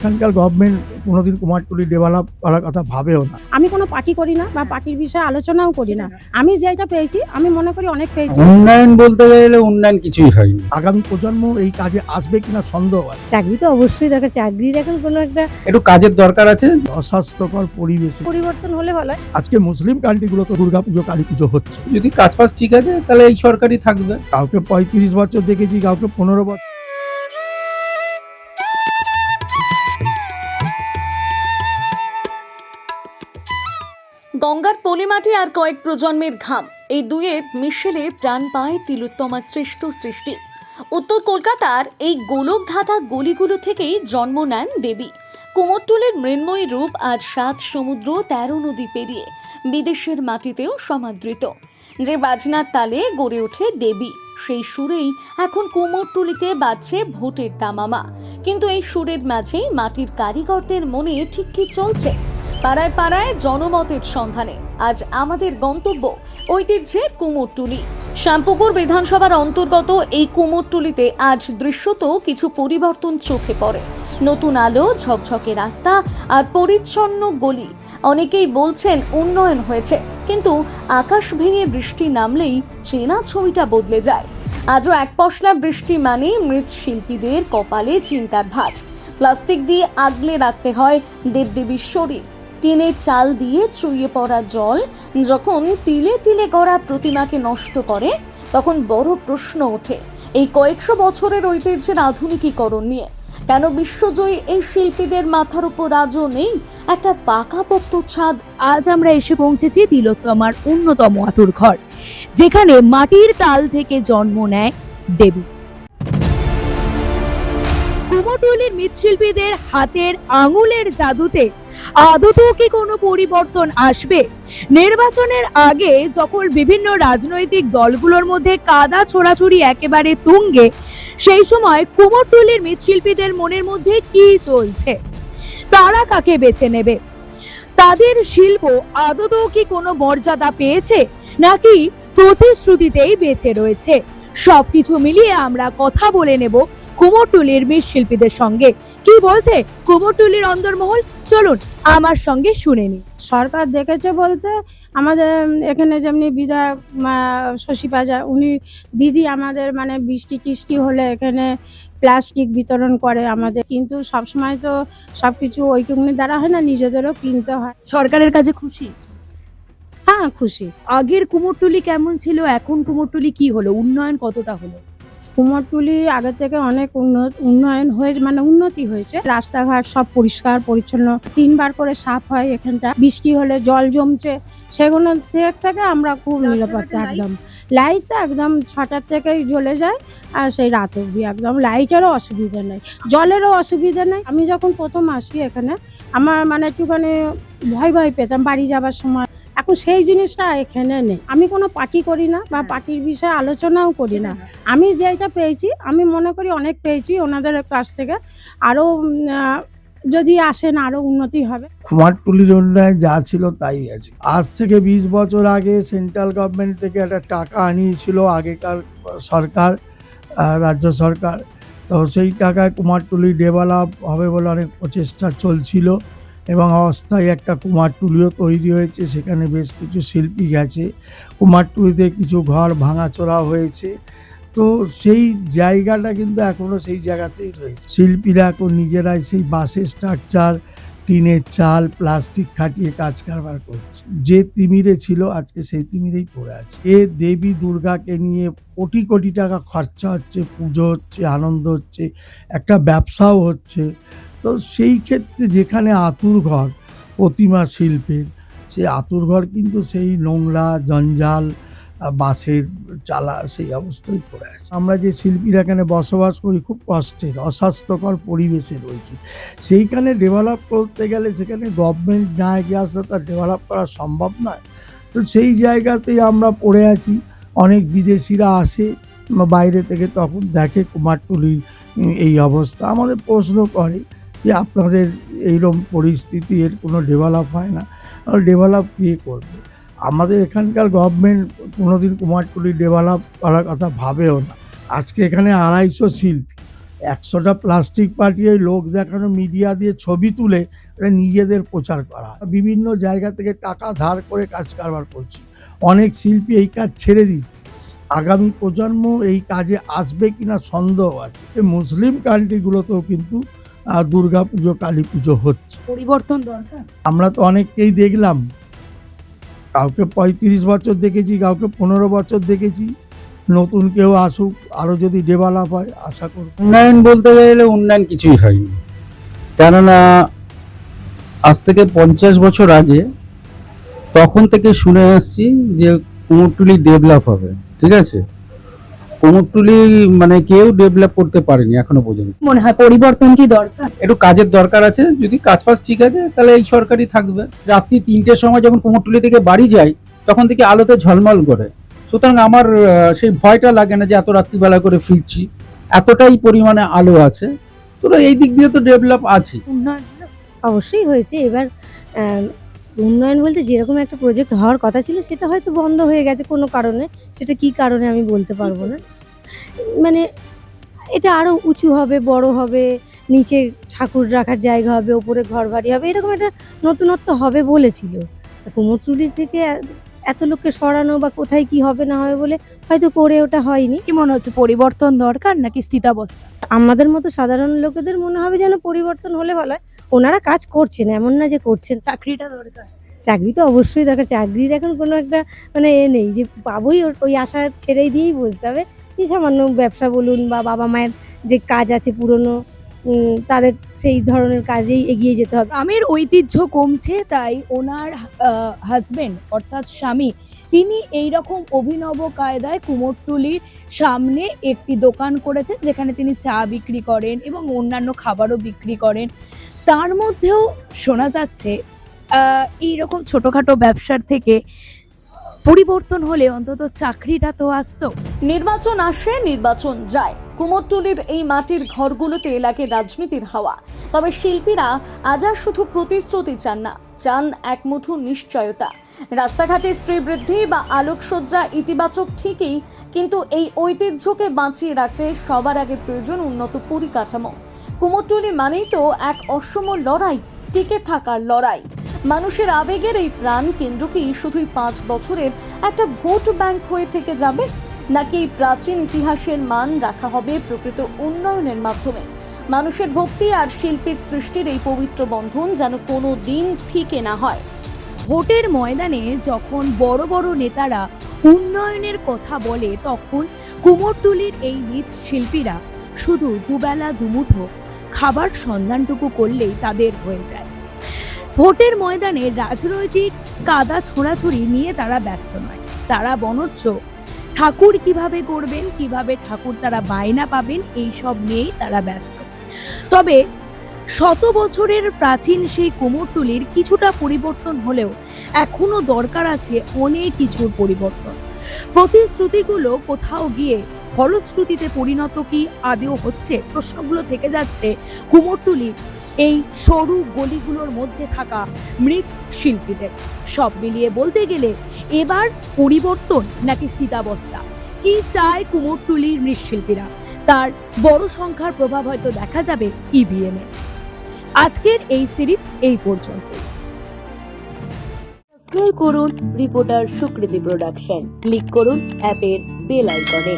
এখানকার গভর্নমেন্ট কোনোদিন কুমারটুলি ডেভেলপ করার কথা ভাবেও না। আমি কোনো পার্টি করি না বা পার্টির বিষয়ে আলোচনাও করি না। আমি যেটা পেয়েছি আমি মনে করি অনেক পেয়েছি। উন্নয়ন বলতে গেলে উন্নয়ন কিছুই হয়নি। আগামী প্রজন্ম এই কাজে আসবে কিনা সন্দেহ আছে। চাকরি তো অবশ্যই দরকার, চাকরির এখন কোনো একটা একটু কাজের দরকার আছে। অস্বাস্থ্যকর পরিবেশে পরিবর্তন হলে ভালো হয়। আজকে মুসলিম কান্ট্রিগুলোতে দুর্গাপুজো কালী পুজো হচ্ছে, যদি কাজ ফাজ ঠিক আছে তাহলে এই সরকারই থাকবে। কাউকে 35 বছর দেখেছি, কাউকে 15 বছর। গঙ্গার পলিমাটি আর কয়েক প্রজন্মের ঘাম, এই দুয়ের মিশেলে প্রাণ পায় তিলোত্তমার শ্রেষ্ঠ সৃষ্টি। উত্তর কলকাতার এই গোলকধাঁধা গলিগুলো থেকেই জন্ম নেন দেবী। কুমোরটুলির মৃন্ময়ী রূপ আজ 7 সমুদ্র 13 নদী পেরিয়ে বিদেশের মাটিতেও সমাদৃত। যে বাজনার তালে গড়ে ওঠে দেবী, সেই সুরেই এখন কুমোরটুলিতে বাজছে ভোটের দামামা। কিন্তু এই সুরের মাঝেই মাটির কারিগরদের মনে ঠিক কি চলছে? পাড়ায় পাড়ায় জনমতের সন্ধানে আজ আমাদের গন্তব্য ঐতিহ্যের কুমোরটুলি। শ্যামপুকুর বিধানসভার অন্তর্গত এই কুমোরটুলিতে আজ দৃশ্যত কিছু পরিবর্তন চোখে পড়ে। নতুন আলো, ঝকঝকে রাস্তা আর পরিচ্ছন্ন গলি। অনেকেই বলছেন উন্নয়ন হয়েছে, কিন্তু আকাশ ভেঙে বৃষ্টি নামলেই চেনা ছবিটা বদলে যায়। আজও এক পশলা বৃষ্টি মানে মৃৎশিল্পীদের কপালে চিন্তার ভাঁজ। প্লাস্টিক দিয়ে আগলে রাখতে হয় দেবদেবীর শরীর। টিনের চাল দিয়ে চুইয়ে পড়া জল যখন তিলে তিলে গড়া প্রতিমাকে নষ্ট করে, তখন বড় প্রশ্ন ওঠে এই কয়েকশো বছরের ঐতিহ্যের আধুনিকীকরণ নিয়ে। কেন বিশ্বজয়ী এই শিল্পীদের মাথার উপর আজও নেই একটা পাকাপোক্ত ছাদ? আজ আমরা এসে পৌঁছেছি তিলোত্তমার অন্যতম আতুর ঘর, যেখানে মাটির তাল থেকে জন্ম নেয় দেবী। কুমোরটুলির মৃৎশিল্পীদের হাতের আঙুলের জাদুতে আদতেও কি কোনো পরিবর্তন আসবে? নির্বাচনের আগে যখন বিভিন্ন রাজনৈতিক দলগুলোর মধ্যে কাদা ছোড়াছুড়ি একেবারে তুঙ্গে, সেই সময় কুমোরটুলির মৃৎশিল্পীদের মনের মধ্যে কি চলছে? তারা কাকে বেছে নেবে? তাদের শিল্প আদতেও কি কোনো মর্যাদা পেয়েছে, নাকি প্রতিশ্রুতিতেই বেঁচে রয়েছে? সবকিছু মিলিয়ে আমরা কথা বলে নেব কুমোরটুলির মৃৎশিল্পীদের সঙ্গে। কি বলছে কুমোরটুলির অন্দরমহল, চলুন আমার সঙ্গে শুনে নিই। সরকার দেখেছে বলতে আমাদের এখানে যেমনি বিধায়ক শশী পাজা, উনি দিদি আমাদের মানে বৃষ্টি টিষ্টি হলে এখানে প্লাস্টিক বিতরণ করে আমাদের, কিন্তু সবসময় তো সব কিছু ওইটুকুনি দ্বারা হয় না, নিজেদেরও কিনতে হয়। সরকারের কাছে খুশি? হ্যাঁ, খুশি। আগের কুমোরটুলি কেমন ছিল, এখন কুমোরটুলি কি হলো, উন্নয়ন কতটা হলো? কুমোরটুলি আগের থেকে অনেক উন্নয়ন হয়ে মানে উন্নতি হয়েছে। রাস্তাঘাট সব পরিষ্কার পরিচ্ছন্ন, 3 বার করে সাফ হয় এখানটা। বৃষ্টি হলে জল জমছে, সেগুলো থেকে আমরা খুব নিরাপত্তা। একদম লাইট তো একদম 6টার থেকেই জ্বলে যায় আর সেই রাত অবধি একদম লাইটেরও অসুবিধা নেই, জলেরও অসুবিধা নেই। আমি যখন প্রথম আসি এখানে আমার মানে একটুখানি ভয় ভয় পেতাম বাড়ি যাবার সময়, এখন সেই জিনিসটা এখানে নেই। আমি কোনো পার্টি করি না বা পার্টির বিষয়ে আলোচনাও করি না। আমি যেটা পেয়েছি আমি মনে করি অনেক পেয়েছি ওনাদের কাছ থেকে। আরও যদি আসেন আরও উন্নতি হবে। কুমারটুলির উন্নয়ন যা ছিল তাই আছে। আজ থেকে 20 বছর আগে সেন্ট্রাল গভর্নমেন্ট থেকে একটা টাকা আনিয়েছিল আগেকার সরকার, রাজ্য সরকার। তো সেই টাকায় কুমারটুলি ডেভেলপ হবে বলে অনেক প্রচেষ্টা চলছিল এবং অস্থায়ী একটা কুমারটুলিও তৈরি হয়েছে। সেখানে বেশ কিছু শিল্পী গেছে, কুমারটুলিতে কিছু ঘর ভাঙাচোরা হয়েছে। তো সেই জায়গাটা কিন্তু এখনো সেই জায়গাতেই রয়েছে। শিল্পীরা এখন নিজেরাই সেই বাঁশের স্ট্রাকচার, টিনের চাল, প্লাস্টিক খাটিয়ে কাজ কারবার করছে। যে তিমিরে ছিল আজকে সেই তিমিরেই পড়ে আছে। এ দেবী দুর্গাকে নিয়ে কোটি কোটি টাকা খরচা হচ্ছে, পুজো হচ্ছে, আনন্দ হচ্ছে, একটা ব্যবসাও হচ্ছে। তো সেই ক্ষেত্রে যেখানে আতুর ঘর প্রতিমা শিল্পের, সেই আতুর ঘর কিন্তু সেই নোংরা জঞ্জাল বাঁশের চালা সেই অবস্থায় পড়ে আছে। আমরা যে শিল্পীরা এখানে বসবাস করি খুব কষ্টের, অস্বাস্থ্যকর পরিবেশে রয়েছে। সেইখানে ডেভেলপ করতে গেলে সেখানে গভর্নমেন্ট না এগিয়ে আসলে তার ডেভেলপ করা সম্ভব নয়। তো সেই জায়গাতেই আমরা পড়ে আছি। অনেক বিদেশিরা আসে বাইরে থেকে, তখন দেখে কুমারটুলির এই অবস্থা, আমাদের প্রশ্ন করে যে আপনাদের এইরকম পরিস্থিতি, এর কোনো ডেভেলপ হয় না। ডেভেলপ কে করবে? আমাদের এখানকার গভর্নমেন্ট কোনোদিন কুমারটুলি ডেভেলপ করার কথা ভাবেও না। আজকে এখানে 250 শিল্পী, 100টা প্লাস্টিক পাঠিয়ে লোক দেখানো, মিডিয়া দিয়ে ছবি তুলে এটা নিজেদের প্রচার করা, বিভিন্ন জায়গা থেকে টাকা ধার করে কাজ কারবার করছে। অনেক শিল্পী এই কাজ ছেড়ে দিচ্ছে। আগামী প্রজন্ম এই কাজে আসবে কিনা সন্দেহ আছে। এই মুসলিম কান্ট্রিগুলোতেও কিন্তু দুর্গা পুজো, কালী পুজো হচ্ছে। পরিবর্তন দরকার। আমরা তো অনেককেই দেখলাম, কাউকে 35 বছর দেখেছি, কাউকে 15 বছর দেখেছি। নতুন কেউ আসুক, আরো যদি ডেভেলপ হয় আশা করব। উন্নয়ন বলতে গেলে উন্নয়ন কিছুই হয়নি, কেননা আজ থেকে 50 বছর আগে তখন থেকে শুনে আসছি যে কুমোরটুলি ডেভেলপ হবে, ঠিক আছে। কুমোরটুলি মানে কেউ ডেভেলপ করতে পারেনি এখনো পর্যন্ত। মনে হয় পরিবর্তন কি দরকার? একটু কাজের দরকার আছে, যদি কাজ ফাজ ঠিক আছে তাহলে এই সরকারই থাকবে। রাত্রি 3টের সময় যখন কুমোরটুলি থেকে বাড়ি যাই তখন থেকে আলোতে ঝলমল করে, সুতরাং আমার সেই ভয়টা লাগে না যে এত রাত্রিবেলা করে ফিরছি, এতটাই পরিমাণে আলো আছে। তো এই দিক দিয়ে তো ডেভেলপ আছে। উন্নয়ন অবশ্যই হয়েছে। এবার উন্নয়ন বলতে যেরকম একটা প্রজেক্ট হওয়ার কথা ছিল সেটা হয়তো বন্ধ হয়ে গেছে কোনো কারণে। সেটা কি কারণে আমি বলতে পারবো না। মানে এটা আরো উঁচু হবে, বড় হবে, নিচে ঠাকুর রাখার জায়গা হবে, ওপরে ঘর বাড়ি হবে, এরকম একটা নতুনত্ব হবে বলেছিল। কুমোরটুলি থেকে এত লোককে সরানো বা কোথায় কি হবে না হবে বলে হয়তো করে ওটা হয়নি। কি মনে হচ্ছে, পরিবর্তন দরকার নাকি স্থিতাবস্থা? আমাদের মতো সাধারণ লোকেদের মনে হবে যেন পরিবর্তন হলে ভালো হয়। ওনারা কাজ করছেন, এমন না যে করছেন। চাকরিটা দরকার। চাকরি তো অবশ্যই দরকার। চাকরির এখন কোনো একটা মানে নেই যে পাবোই, ওই আশা ছেড়েই দিয়েই বসতে হবে। এই সামান্য ব্যবসা বলুন বা বাবা মায়ের যে কাজ আছে পুরনো, তাদের সেই ধরনের কাজেই এগিয়ে যেতে হবে। গ্রামের ঐতিহ্য কমছে, তাই ওনার হাজবেন্ড অর্থাৎ স্বামী তিনি এইরকম অভিনব কায়দায় কুমোরটুলির সামনে একটি দোকান করেছেন, যেখানে তিনি চা বিক্রি করেন এবং অন্যান্য খাবারও বিক্রি করেন। তার মধ্যেও শোনা যাচ্ছে এইরকম ছোটখাটো ব্যবসার থেকে পরিবর্তন হলে অন্তত চাকরিটা তো আসতো। নির্বাচন আসে, নির্বাচন যায়, কুমোরটুলির এই মাটির ঘরগুলোতে লাগে রাজনীতির হাওয়া। তবে শিল্পীরা আজ আর শুধু প্রতিশ্রুতি চান না, চান এক মুঠো নিশ্চয়তা। রাস্তাঘাটে শ্রীবৃদ্ধি বা আলোকসজ্জা ইতিবাচক ঠিকই, কিন্তু এই ঐতিহ্যকে বাঁচিয়ে রাখতে সবার আগে প্রয়োজন উন্নত পরিকাঠামো। কুমোরটুলি মানেই তো এক অসম লড়াই, টিকে থাকার লড়াই। মানুষের আবেগের এই প্রাণ কেন্দ্র কি শুধুই 5 বছরের একটা ভোট ব্যাংক হয়ে থেকে যাবে, নাকি এই প্রাচীন ইতিহাসের মান রাখা হবে প্রকৃত উন্নয়নের মাধ্যমে? মানুষের ভক্তি আর শিল্পীর সৃষ্টির এই পবিত্র বন্ধন যেন কোনো দিন ফিকে না হয়। ভোটের ময়দানে যখন বড় বড় নেতারা উন্নয়নের কথা বলে, তখন কুমোরটুলির এই মৃৎশিল্পীরা শুধু দুবেলা দুমুঠো খাবার সন্ধানটুকু করলেই তাদের হয়ে যায়। ভোটের ময়দানে রাজনৈতিক কাদা ছোড়াছুড়ি নিয়ে তারা ব্যস্ত নয়, তারা বরঞ্চ ঠাকুর কিভাবে করবেন, কিভাবে ঠাকুর তারা বায়না পাবেন, এইসব নিয়েই তারা ব্যস্ত। তবে শত বছরের প্রাচীন সেই কুমোরটুলির কিছুটা পরিবর্তন হলেও এখনো দরকার আছে অনেক কিছুর পরিবর্তন। প্রতিশ্রুতিগুলো কোথাও গিয়ে ফলশ্রুতিতে পরিণত কি আদৌ হচ্ছে, প্রশ্নগুলো থেকে যাচ্ছে কুমোরটুলির এই সরু গলিগুলোর মধ্যে থাকা মৃৎ শিল্পীদের। সব মিলিয়ে বলতে গেলে এবার পরিবর্তন নাকি স্থিতাবস্থা, কি চায় কুমোরটুলির মৃৎশিল্পীরা, তার বড় সংখ্যার প্রভাব হয়তো দেখা যাবে ইভিএম এ। আজকের এই সিরিজ এই পর্যন্ত। সাবস্ক্রাইব করুন রিপোর্টার সুকৃতি প্রোডাকশন, ক্লিক করুন অ্যাপের বেল আইকনে।